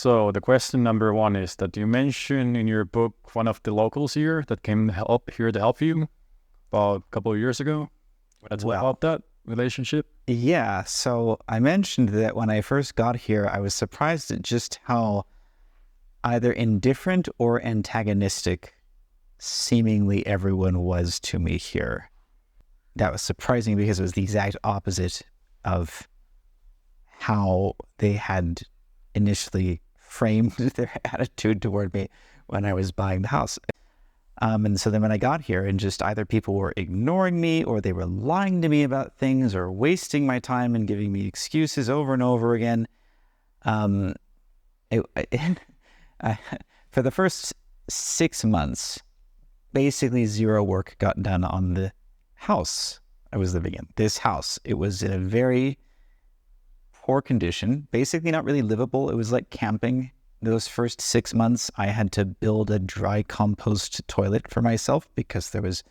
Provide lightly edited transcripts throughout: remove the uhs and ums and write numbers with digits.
So the question number one is that you mentioned in your book one of the locals here that came here to help you about a couple of years ago. Want to talk about that relationship? Yeah. So I mentioned that when I first got here, I was surprised at just how either indifferent or antagonistic seemingly everyone was to me here. That was surprising because it was the exact opposite of how they had initially framed their attitude toward me when I was buying the house. And so then when I got here and just either people were ignoring me or they were lying to me about things or wasting my time and giving me excuses over and over again. For the first 6 months, basically zero work got done on the house I was living in. This house, it was in a very poor condition, basically not really livable. It was like camping. Those first 6 months, I had to build a dry compost toilet for myself because there was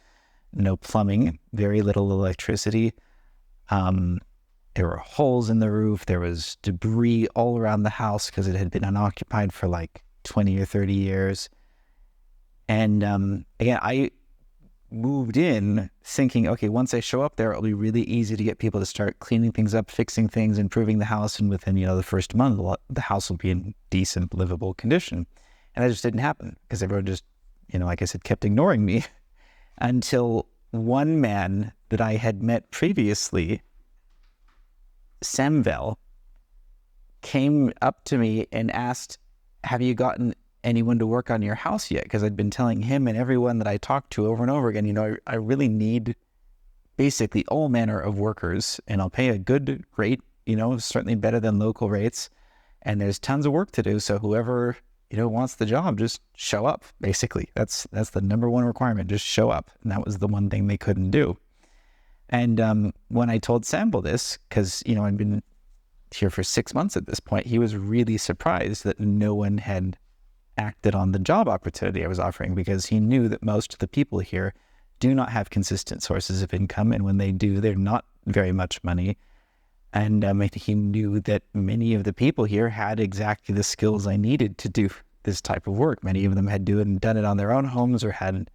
no plumbing, very little electricity. There were holes in the roof. There was debris all around the house because it had been unoccupied for like 20 or 30 years. And again, I moved in thinking, okay, once I show up there, it'll be really easy to get people to start cleaning things up, fixing things, improving the house. And within, the first month, the house will be in decent, livable condition. And that just didn't happen because everyone just, like I said, kept ignoring me until one man that I had met previously, Samvel, came up to me and asked, have you gotten anyone to work on your house yet? Because I'd been telling him and everyone that I talked to over and over again, I really need basically all manner of workers, and I'll pay a good rate, certainly better than local rates. And there's tons of work to do. So whoever, wants the job, just show up. Basically, that's the number one requirement. Just show up. And that was the one thing they couldn't do. And when I told Sample this, because, I'd been here for 6 months at this point, he was really surprised that no one had acted on the job opportunity I was offering, because he knew that most of the people here do not have consistent sources of income, and when they do, they're not very much money. And he knew that many of the people here had exactly the skills I needed to do this type of work. Many of them had done it on their own homes or had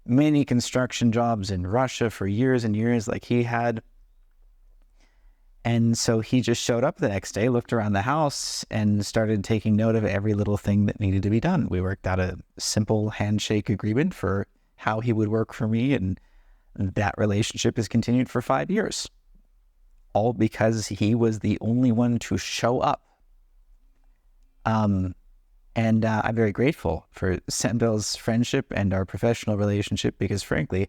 many construction jobs in Russia for years and years like he had. And so he just showed up the next day, looked around the house, and started taking note of every little thing that needed to be done. We worked out a simple handshake agreement for how he would work for me, and that relationship has continued for 5 years. All because he was the only one to show up. And I'm very grateful for Sambel's friendship and our professional relationship, because frankly,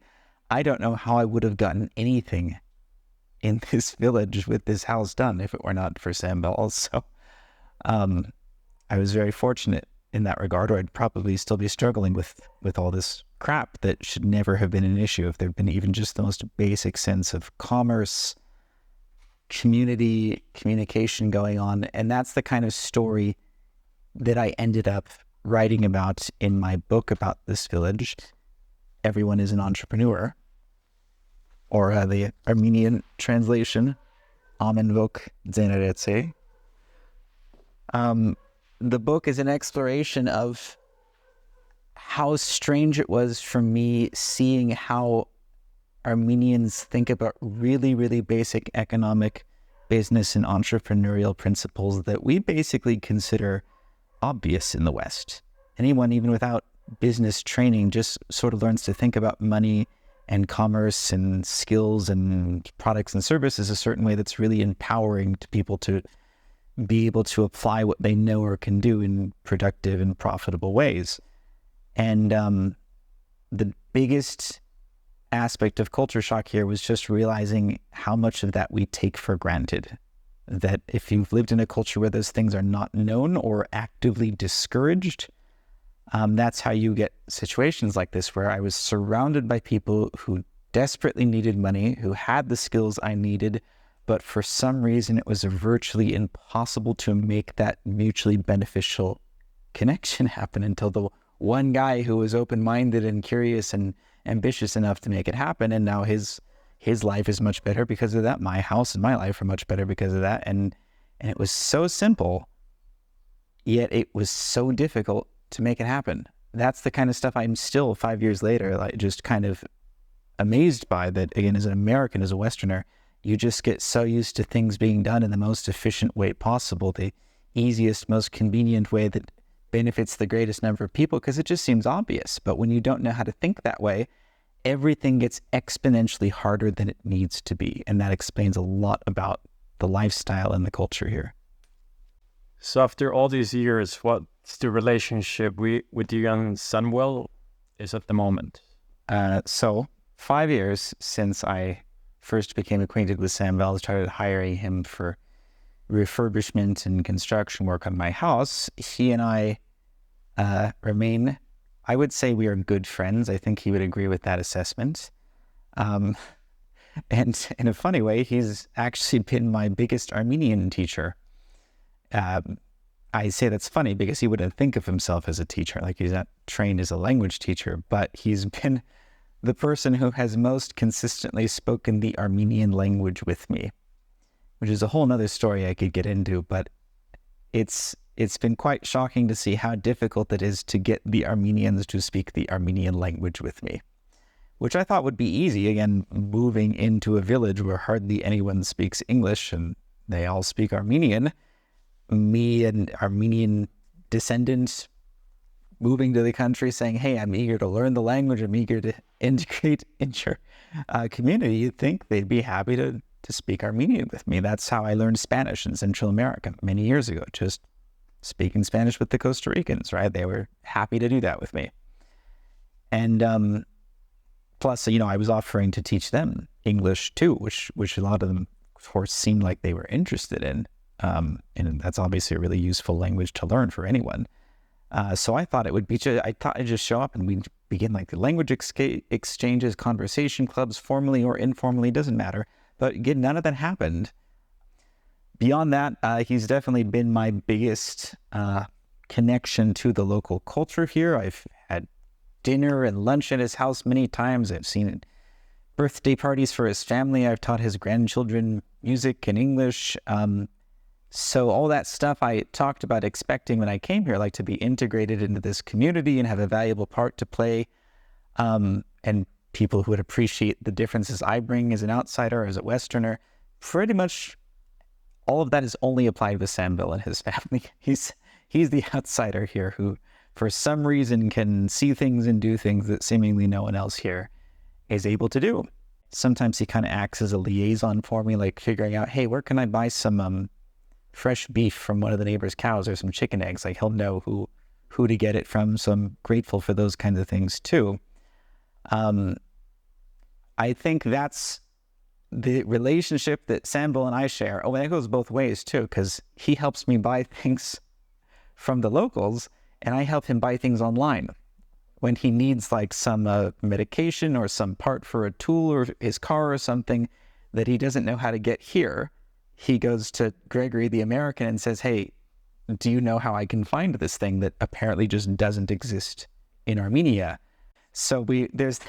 I don't know how I would have gotten anything in this village with this house done if it were not for Sambel. So I was very fortunate in that regard, or I'd probably still be struggling with all this crap that should never have been an issue if there'd been even just the most basic sense of commerce, community, communication going on. And that's the kind of story that I ended up writing about in my book about this village, Everyone is an Entrepreneur, or the Armenian translation, Amenvok Zeneretse. The book is an exploration of how strange it was for me seeing how Armenians think about really, really basic economic, business, and entrepreneurial principles that we basically consider obvious in the West. Anyone, even without business training, just sort of learns to think about money and commerce and skills and products and services a certain way that's really empowering to people to be able to apply what they know or can do in productive and profitable ways. And the biggest aspect of culture shock here was just realizing how much of that we take for granted. That if you've lived in a culture where those things are not known or actively discouraged, that's how you get situations like this, where I was surrounded by people who desperately needed money, who had the skills I needed, but for some reason it was virtually impossible to make that mutually beneficial connection happen until the one guy who was open-minded and curious and ambitious enough to make it happen. And now his life is much better because of that. My house and my life are much better because of that. And it was so simple. yet it was so difficult to make it happen. That's the kind of stuff I'm still 5 years later, like just kind of amazed by, that again, as an American, as a Westerner, you just get so used to things being done in the most efficient way possible, the easiest, most convenient way that benefits the greatest number of people, because it just seems obvious. But when you don't know how to think that way, everything gets exponentially harder than it needs to be. And that explains a lot about the lifestyle and the culture here. So after all these years, what's the relationship with you and Sunwell is at the moment? So 5 years since I first became acquainted with Sam Bell, started hiring him for refurbishment and construction work on my house. He and I remain, I would say we are good friends. I think he would agree with that assessment. And in a funny way, he's actually been my biggest Armenian teacher. I say that's funny because he wouldn't think of himself as a teacher, like he's not trained as a language teacher, but he's been the person who has most consistently spoken the Armenian language with me, which is a whole nother story I could get into, but it's been quite shocking to see how difficult it is to get the Armenians to speak the Armenian language with me, which I thought would be easy. Again, moving into a village where hardly anyone speaks English and they all speak Armenian, me, an Armenian descendant, moving to the country saying, hey, I'm eager to learn the language, I'm eager to integrate in your community, you'd think they'd be happy to speak Armenian with me. That's how I learned Spanish in Central America many years ago, just speaking Spanish with the Costa Ricans, right? They were happy to do that with me. And plus, I was offering to teach them English too, which a lot of them, of course, seemed like they were interested in. And that's obviously a really useful language to learn for anyone. So I thought it would be, I thought I'd just show up and we'd begin like the language exchanges, conversation clubs, formally or informally, doesn't matter. But again, none of that happened. Beyond that, he's definitely been my biggest connection to the local culture here. I've had dinner and lunch at his house many times. I've seen birthday parties for his family. I've taught his grandchildren music and English. So all that stuff I talked about expecting when I came here, like to be integrated into this community and have a valuable part to play, and people who would appreciate the differences I bring as an outsider, as a Westerner, pretty much all of that is only applied with Sam Bell and his family. He's the outsider here who, for some reason, can see things and do things that seemingly no one else here is able to do. Sometimes he kind of acts as a liaison for me, like figuring out, hey, where can I buy some fresh beef from one of the neighbor's cows or some chicken eggs? Like he'll know who to get it from. So I'm grateful for those kinds of things too. I think that's the relationship that Sam Bell and I share. Oh, and it goes both ways too, because he helps me buy things from the locals and I help him buy things online. When he needs like some medication or some part for a tool or his car or something that he doesn't know how to get here, he goes to Gregory, the American, and says, hey, do you know how I can find this thing that apparently just doesn't exist in Armenia? So there's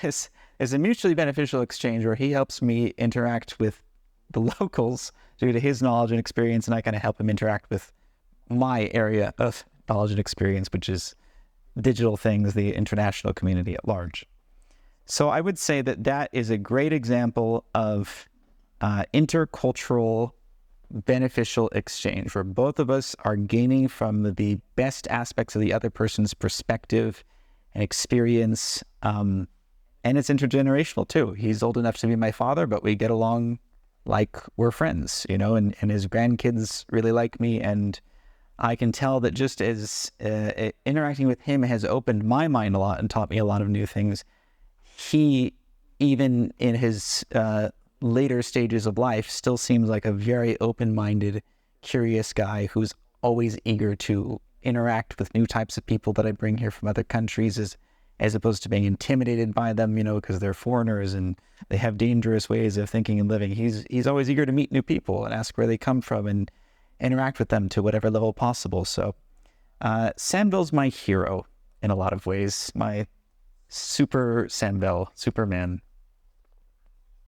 a mutually beneficial exchange where he helps me interact with the locals due to his knowledge and experience, and I kind of help him interact with my area of knowledge and experience, which is digital things, the international community at large. So I would say that is a great example of intercultural beneficial exchange where both of us are gaining from the best aspects of the other person's perspective and experience. And it's intergenerational too. He's old enough to be my father, but we get along like we're friends, and his grandkids really like me. And I can tell that just as interacting with him has opened my mind a lot and taught me a lot of new things, he, even in his later stages of life, still seems like a very open-minded, curious guy who's always eager to interact with new types of people that I bring here from other countries as opposed to being intimidated by them, because they're foreigners and they have dangerous ways of thinking and living. He's always eager to meet new people and ask where they come from and interact with them to whatever level possible. So Sam Bell's my hero in a lot of ways, my super Sam Bell, Superman.